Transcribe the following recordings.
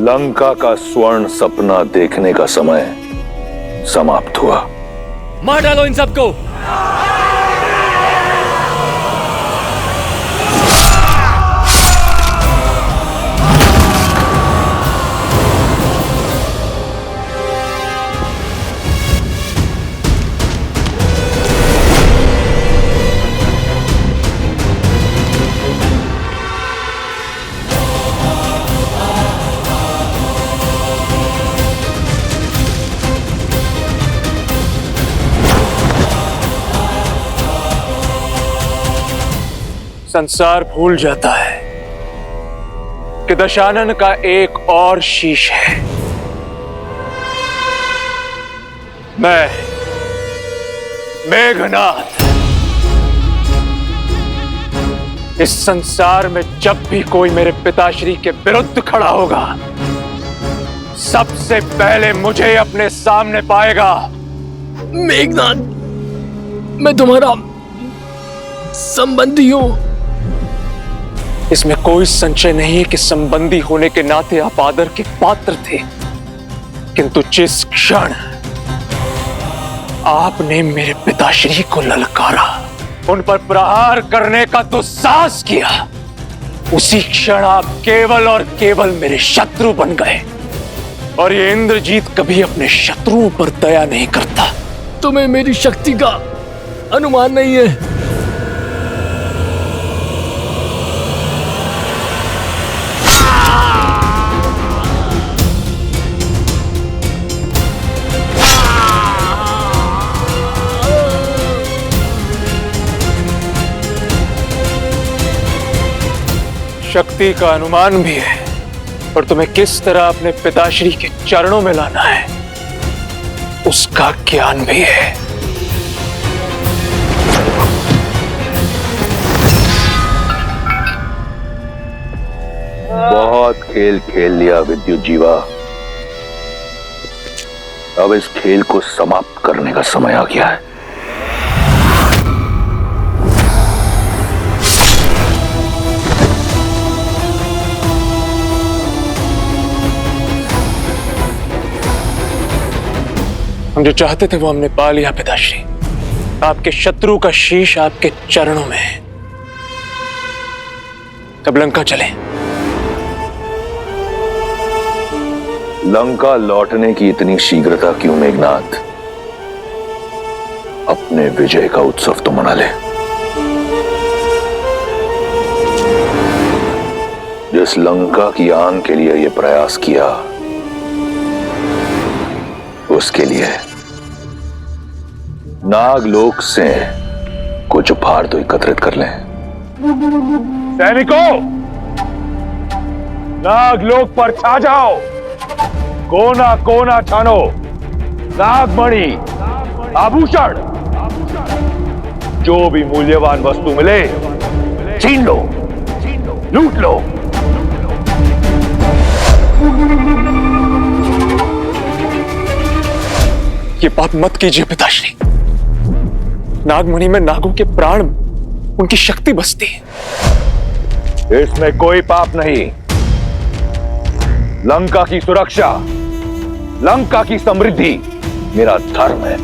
लंका का स्वर्ण सपना देखने का समय समाप्त हुआ। मार डालो इन सबको। संसार भूल जाता है कि दशानन का एक और शीश है। मैं मेघनाथ इस संसार में जब भी कोई मेरे पिताश्री के विरुद्ध खड़ा होगा, सबसे पहले मुझे अपने सामने पाएगा। मेघनाथ, मैं तुम्हारा संबंधी हूं। इसमें कोई संशय नहीं है कि संबंधी होने के नाते आप आदर के पात्र थे, किंतु जिस क्षण आपने मेरे पिताश्री को ललकारा, उन पर प्रहार करने का दुस्साहस किया, उसी क्षण आप केवल और केवल मेरे शत्रु बन गए। और ये इंद्रजीत कभी अपने शत्रुओं पर दया नहीं करता। तुम्हें मेरी शक्ति का अनुमान नहीं है। शक्ति का अनुमान भी है, और तुम्हें किस तरह अपने पिताश्री के चरणों में लाना है उसका ज्ञान भी है। बहुत खेल खेल लिया विद्युत जीवा, अब इस खेल को समाप्त करने का समय आ गया है। हम जो चाहते थे वो हमने पा लिया पिताश्री। आपके शत्रु का शीश आपके चरणों में है। अब लंका चले। लंका लौटने की इतनी शीघ्रता क्यों मेघनाथ? अपने विजय का उत्सव तो मना ले। जिस लंका की आन के लिए यह प्रयास किया, उसके लिए नागलोक से कुछ उपहार तो एकत्रित कर लें। सैनिकों, नागलोक पर छा जाओ, कोना कोना छानो, नागमणि, आभूषण, जो भी मूल्यवान वस्तु मिले छीन लो, लूट लो। ये पाप मत कीजिए पिताश्री। नागमणि में नागों के प्राण, उनकी शक्ति बसती है। इसमें कोई पाप नहीं। लंका की सुरक्षा, लंका की समृद्धि मेरा धर्म है,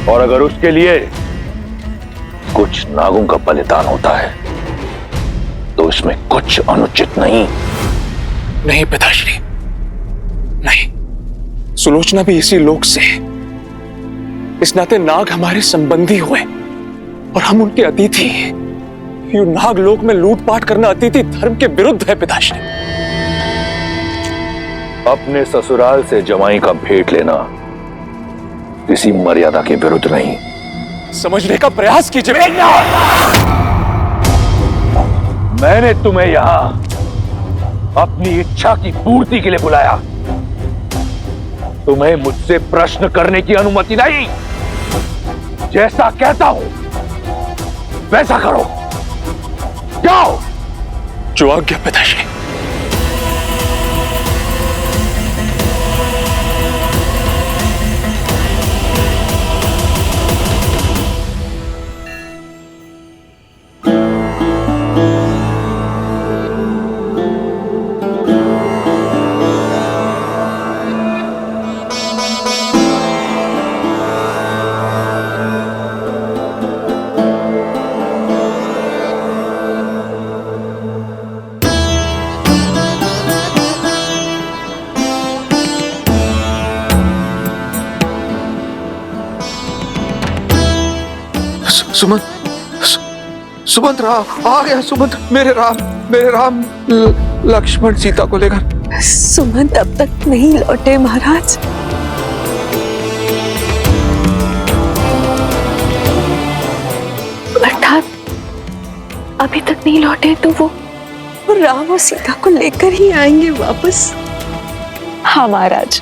और अगर उसके लिए कुछ नागों का बलिदान होता है तो इसमें कुछ अनुचित नहीं। नहीं पिताश्री, नहीं। सुलोचना भी इसी लोक से है। इस नाते नाग हमारे संबंधी हुए और हम उनके अतिथि हैं। ये नागलोक में लूटपाट करना अतिथि धर्म के विरुद्ध है पिताश्री। अपने ससुराल से जमाई का भेंट लेना किसी मर्यादा के विरुद्ध नहीं। समझने का प्रयास कीजिए। मैंने तुम्हें यहां अपनी इच्छा की पूर्ति के लिए बुलाया, तुम्हें मुझसे प्रश्न करने की अनुमति नहीं। जैसा कहता हूं वैसा करो, जाओ। जो आज्ञा पिताश्री। सुमंत राम आ गया। सुमंत, मेरे राम लक्ष्मण सीता को लेकर। सुमंत अब तक नहीं लौटे महाराज। अर्थात अभी तक नहीं लौटे तो वो राम और सीता को लेकर ही आएंगे वापस। हाँ महाराज।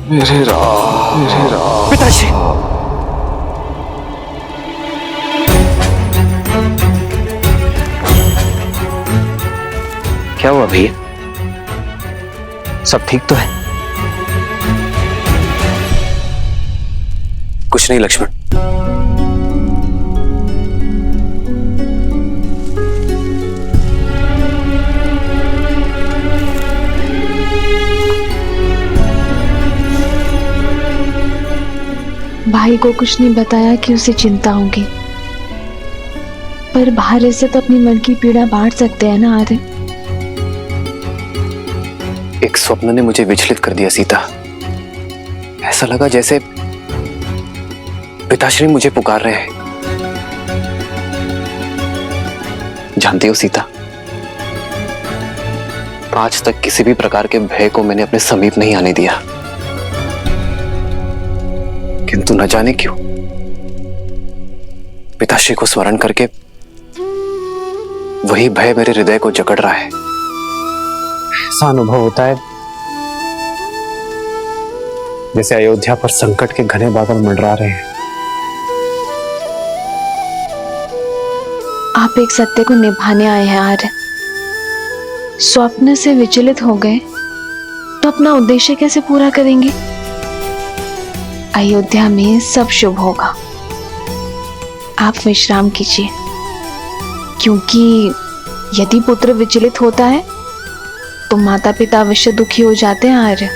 मेरे राम पिताश्री, क्या हुआ भैया? सब ठीक तो है? कुछ नहीं लक्ष्मण। भाई को कुछ नहीं बताया कि उसे चिंता होगी, पर बाहर से तो अपनी मन की पीड़ा बांट सकते हैं ना आर्य। एक स्वप्न ने मुझे विचलित कर दिया सीता। ऐसा लगा जैसे पिताश्री मुझे पुकार रहे हैं। जानती हो सीता, आज तक किसी भी प्रकार के भय को मैंने अपने समीप नहीं आने दिया, किंतु न जाने क्यों पिताश्री को स्मरण करके वही भय मेरे हृदय को जकड़ रहा है। ऐसा अनुभव होता है जैसे अयोध्या पर संकट के घने बादल मंडरा रहे हैं। आप एक सत्य को निभाने आए हैं आर्य। स्वप्न से विचलित हो गए तो अपना उद्देश्य कैसे पूरा करेंगे? अयोध्या में सब शुभ होगा। आप विश्राम कीजिए, क्योंकि यदि पुत्र विचलित होता है तो माता पिता अवश्य दुखी हो जाते हैं आर्य।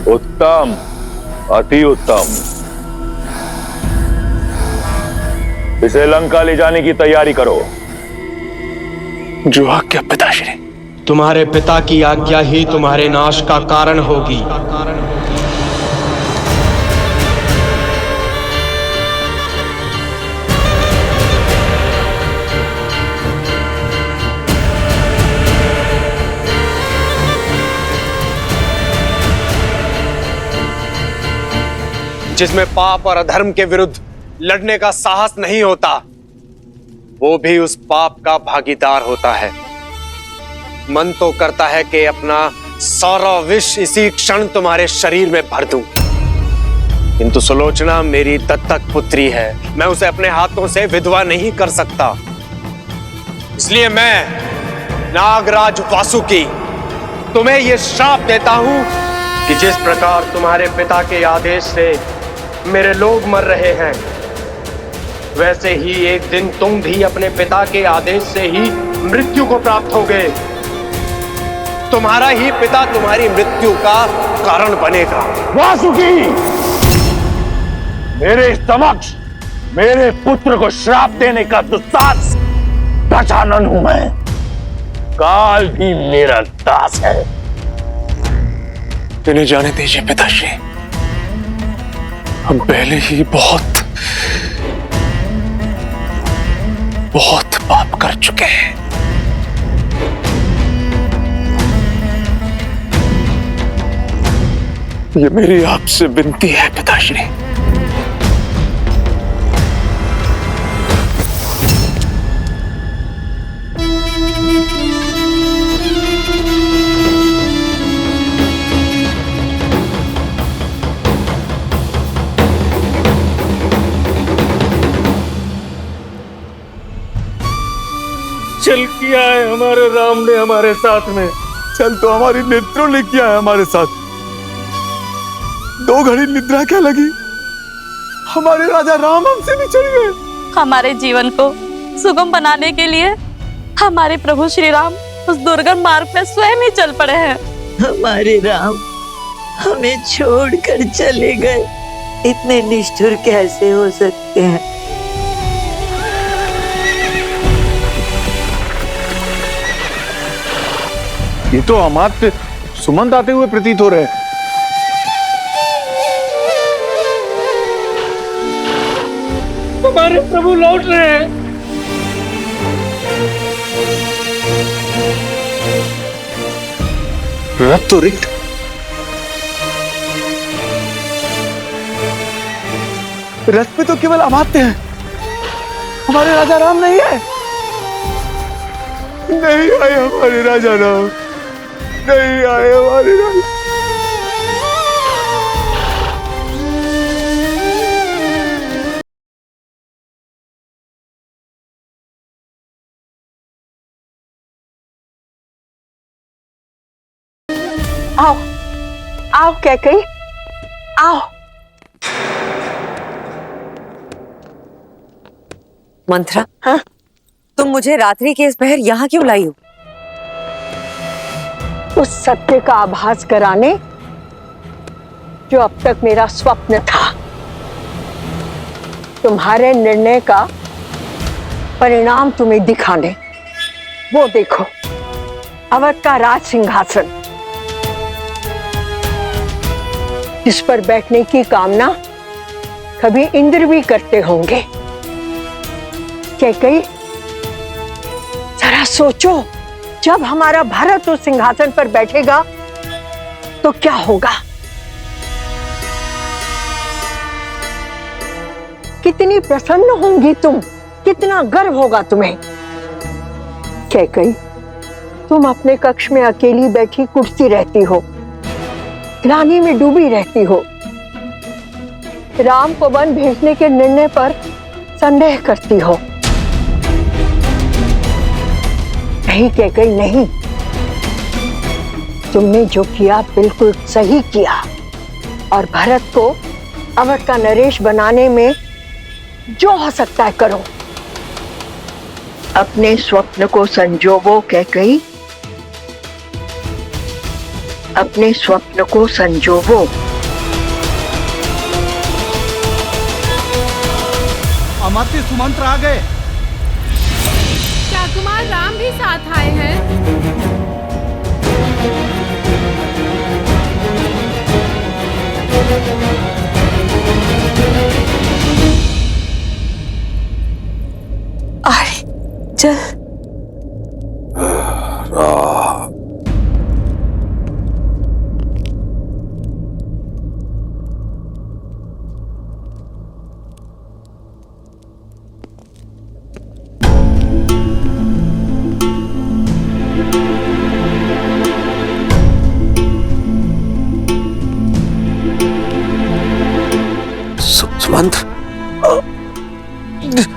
उत्तम, अति उत्तम। इसे लंका ले जाने की तैयारी करो। जो आज्ञा पिताश्री। तुम्हारे पिता की आज्ञा ही तुम्हारे नाश का कारण होगी। जिसमें पाप और अधर्म के विरुद्ध लड़ने का साहस नहीं होता, वो भी उस पाप का भागीदार होता है। मन तो करता है कि अपना सारा विष इसी क्षण तुम्हारे शरीर में भर दूं, किंतु सुलोचना मेरी दत्तक पुत्री है। मैं उसे अपने हाथों से विधवा नहीं कर सकता। इसलिए मैं नागराज वासुकी तुम्हें यह श्राप देता हूं कि जिस प्रकार तुम्हारे पिता के आदेश से मेरे लोग मर रहे हैं, वैसे ही एक दिन तुम भी अपने पिता के आदेश से ही मृत्यु को प्राप्त होगे। तुम्हारा ही पिता तुम्हारी मृत्यु का कारण बनेगा। वासुकी, मेरे समक्ष मेरे पुत्र को श्राप देने का दुस्साहस गजानन हूं मैं। काल भी मेरा दास है। इन्हें जाने दीजिए पिताश्री। हम पहले ही बहुत पाप कर चुके हैं। ये मेरी आपसे विनती है पिताश्री। चल किया है हमारे राम ने हमारे साथ में। चल तो हमारी नेत्रों ने किया है हमारे साथ। 2 घड़ी निद्रा क्या लगी, हमारे राजा राम हमसे बिछड़ गए। हमारे जीवन को सुगम बनाने के लिए हमारे प्रभु श्री राम उस दुर्गम मार्ग पे स्वयं ही चल पड़े हैं। हमारे राम हमें छोड़कर चले गए, इतने निष्ठुर कैसे हो सकते हैं? ये तो अमात्य सुमंत आते हुए प्रतीत हो रहे हैं। हमारे प्रभु लौट रहे हैं। रथ तो रिक्त, रथ पे तो केवल अमात्य हैं, हमारे राजा राम नहीं है। नहीं आए हमारे राजा राम, नहीं आए हमारे राजा। आओ आओ कैकई, आओ। मंत्रा, हाँ? तुम मुझे रात्रि के इस पहर यहाँ क्यों लाई हो? उस सत्य का आभास कराने जो अब तक मेरा स्वप्न था। तुम्हारे निर्णय का परिणाम तुम्हें दिखाने। वो देखो, अवध का राज सिंहासन, जिस पर बैठने की कामना कभी इंद्र भी करते होंगे। कैकई, जरा सोचो, जब हमारा भरत उस सिंहासन पर बैठेगा तो क्या होगा? कितनी प्रसन्न होंगी तुम, कितना गर्व होगा तुम्हें। कैकई, तुम अपने कक्ष में अकेली बैठी कुर्सी रहती हो, ग्लानि में डूबी रहती हो, राम को वन भेजने के निर्णय पर संदेह करती हो। नहीं कैकई, नहीं, तुमने जो किया बिल्कुल सही किया, और भरत को अवध का नरेश बनाने में जो हो सकता है करो। अपने स्वप्न को संजोवो कैकई, अपने स्वप्न को संजोवो। अमात्य सुमंत्र आ गए। क्या कुमार राम भी साथ आए हैं? अरे जल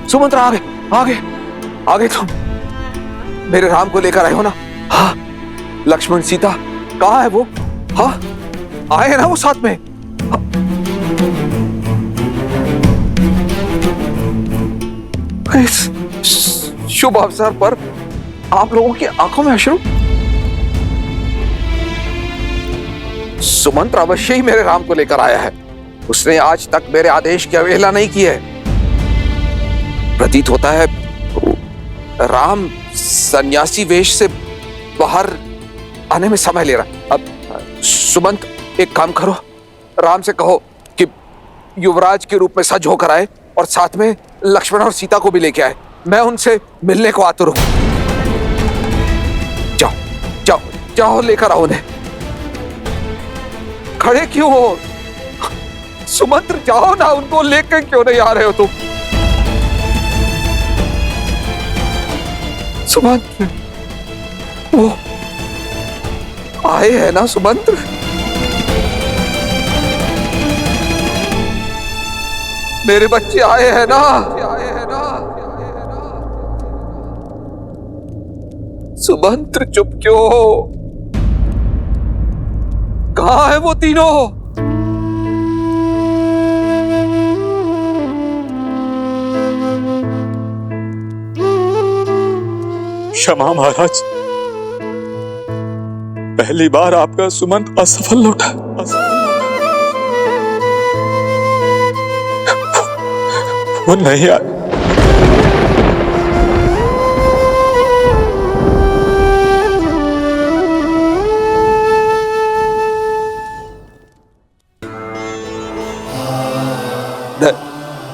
सुमंत्र आ गए, आ गए, आ गए। तुम मेरे राम को लेकर आए हो ना? हाँ। लक्ष्मण सीता कहाँ है वो? हाँ, आए हैं ना वो साथ में? हाँ। इस शुभ अवसर पर आप लोगों की आंखों में अश्रु? सुमंत्र अवश्य ही मेरे राम को लेकर आया है। उसने आज तक मेरे आदेश की अवहेलना नहीं की है। प्रतीत होता है राम सन्यासी वेश से बाहर आने में समय ले रहा। अब सुमंत, एक काम करो, राम से कहो कि युवराज के रूप में सज होकर आए और साथ में लक्ष्मण और सीता को भी लेके आए। मैं उनसे मिलने को आतुर हूं। जाओ जाओ जाओ, लेकर आओ उन्हें। खड़े क्यों हो? सुमंत्र, जाओ ना, उनको लेकर क्यों नहीं आ रहे हो तुम? सुमंत्र, वो आए हैं ना सुमंत्र? मेरे बच्चे आए हैं ना? सुमंत्र, चुप क्यों हो? कहां है वो तीनों? क्षमा महाराज, पहली बार आपका सुमंत असफल लौटा। वो नहीं आया।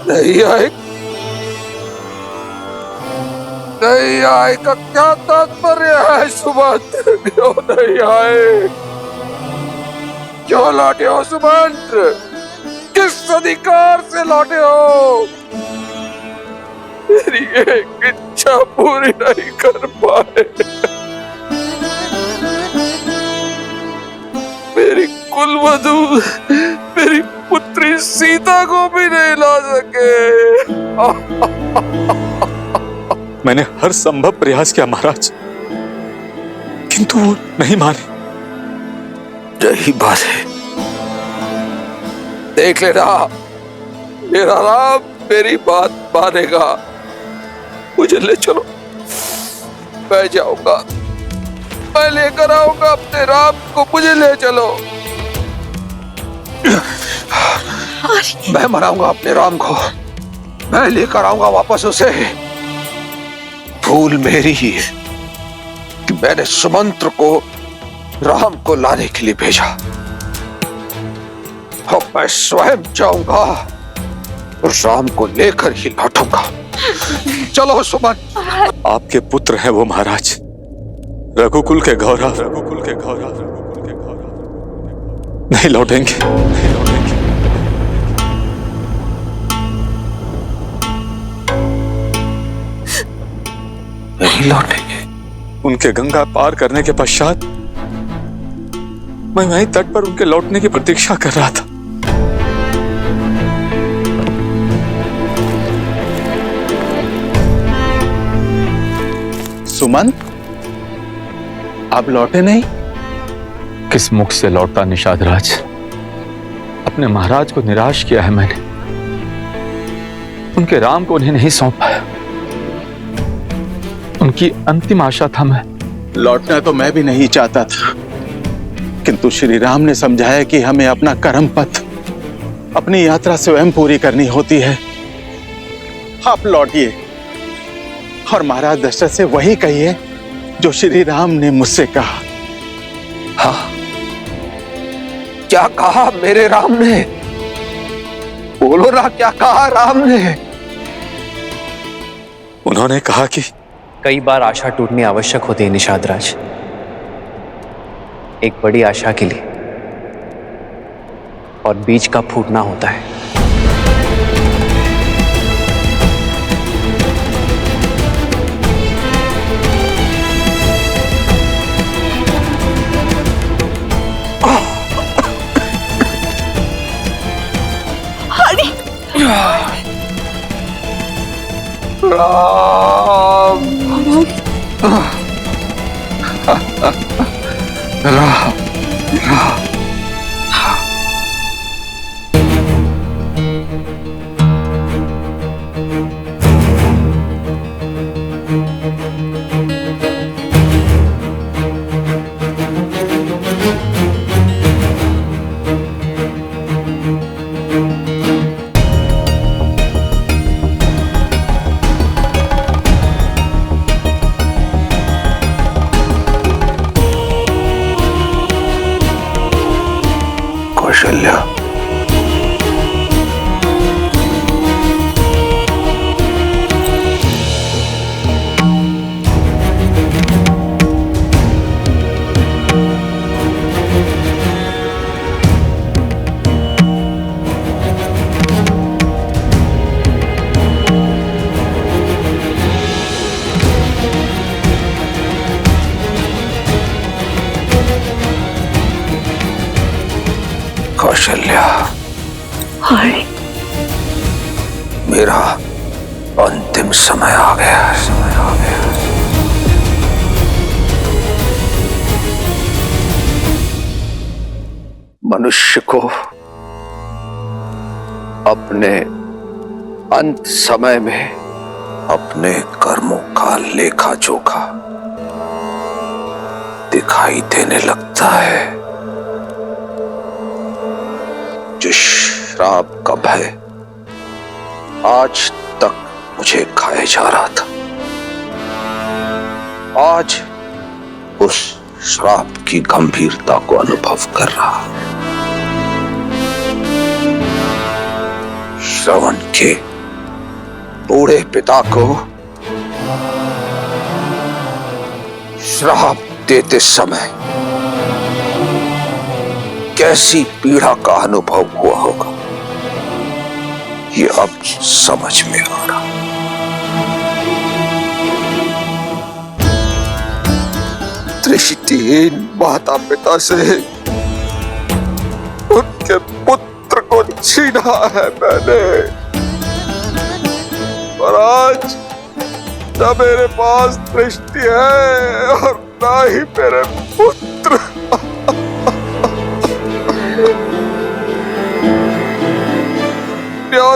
नहीं आए, नहीं आए का क्या तात्पर्य है सुमंत? क्यों नहीं आए? क्यों लौटे हो सुमंत? किस अधिकार से लौटे हो? मेरी एक इच्छा पूरी नहीं कर पाए। मेरी कुलवधू, मेरी पुत्री सीता को भी नहीं ला सके। मैंने हर संभव प्रयास किया महाराज, किंतु वो नहीं माने। यही बात है, देख लेना, मेरा राम मेरी बात मानेगा। मुझे ले चलो, मैं जाऊंगा, मैं लेकर आऊंगा अपने राम को। मुझे ले चलो, मैं मनाऊंगा अपने राम को, मैं लेकर आऊंगा वापस उसे। भूल मेरी ही है कि मैंने सुमंत्र को राम को लाने के लिए भेजा। अब मैं स्वयं जाऊंगा और राम को लेकर ही लौटूंगा। चलो सुमंत। आपके पुत्र हैं वो महाराज, रघुकुल के गौरव, रघुकुल के गौरव, रघुकुल के गौरव नहीं लौटेंगे, नहीं लौटेंगे। नहीं लौटेंगे। उनके गंगा पार करने के पश्चात मैं वहीं तट पर उनके लौटने की प्रतीक्षा कर रहा था। सुमंत, आप लौटे नहीं? किस मुख से लौटता निषाद राज? अपने महाराज को निराश किया है मैंने, उनके राम को उन्हें नहीं सौंप पाया। उनकी अंतिम आशा था मैं। लौटना तो मैं भी नहीं चाहता था, किंतु श्री राम ने समझाया कि हमें अपना कर्म पथ, अपनी यात्रा स्वयं पूरी करनी होती है। आप लौटिए और महाराज दशरथ से वही कहिए जो श्री राम ने मुझसे कहा। हाँ, क्या कहा मेरे राम ने? बोलो ना, क्या कहा राम ने? उन्होंने कहा कि कई बार आशा टूटनी आवश्यक होती है निषाद राज। एक बड़ी आशा के लिए और बीज का फूटना होता है। राम, राम, राम। कौशल्या, कौशल्या, मेरा अंतिम समय आ गया है, समय आ गया है। मनुष्य को अपने अंत समय में अपने कर्मों का लेखा जोखा दिखाई देने लगता है। जो श्राप का भय आज तक मुझे खाए जा रहा था, आज उस श्राप की गंभीरता को अनुभव कर रहा। श्रवण के बूढ़े पिता को श्राप देते समय कैसी पीड़ा का अनुभव हुआ होगा, ये अब समझ में आ रहा। दृष्टिहीन माता पिता से उनके पुत्र को छीना है मैंने, और आज न मेरे पास दृष्टि है और ना ही मेरे पुत्र।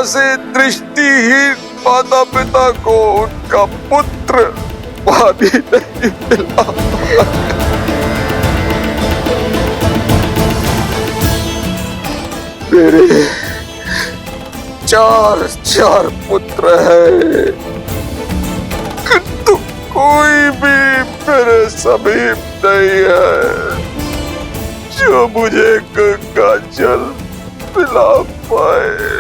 से दृष्टिहीन माता पिता को उनका पुत्र पानी नहीं मिला। मेरे चार पुत्र हैं, किंतु कोई भी मेरे समीप नहीं है जो मुझे गंगा जल पिला पाए।